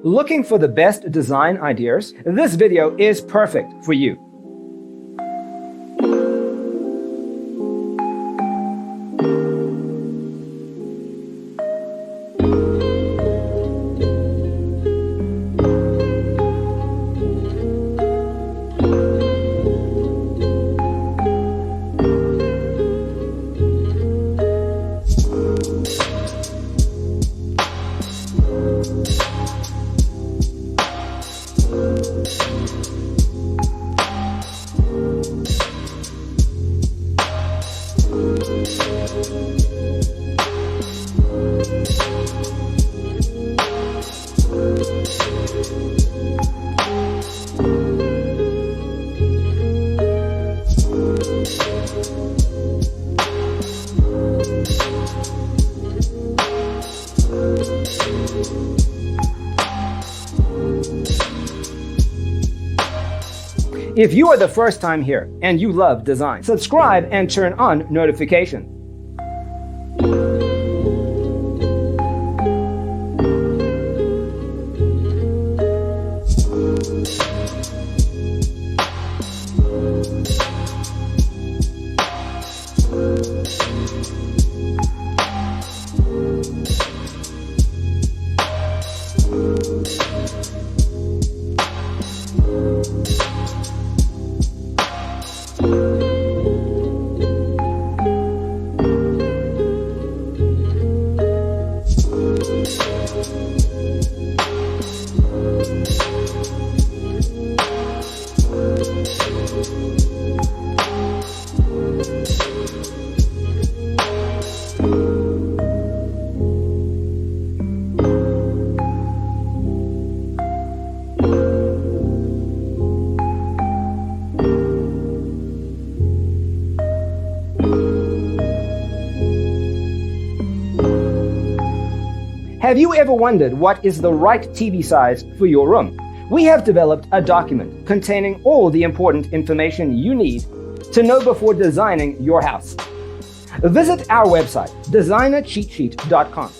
Looking for the best design ideas? This video is perfect for you. If you are the first time here and you love design, subscribe and turn on notifications. Have you ever wondered what is the right TV size for your room? We have developed a document containing all the important information you need to know before designing your house. Visit our website, designercheatsheet.com.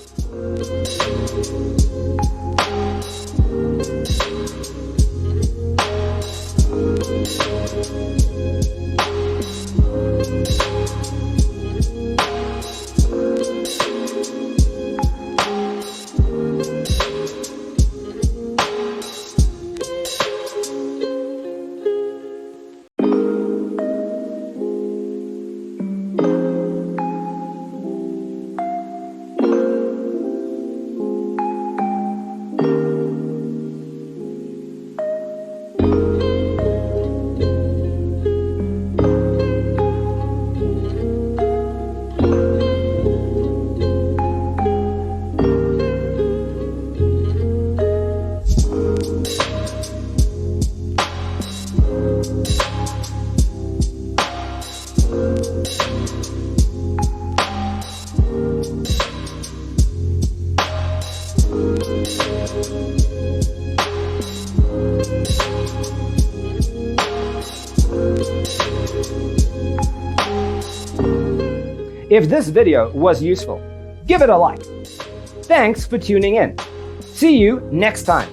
If this video was useful, give it a like. Thanks for tuning in. See you next time.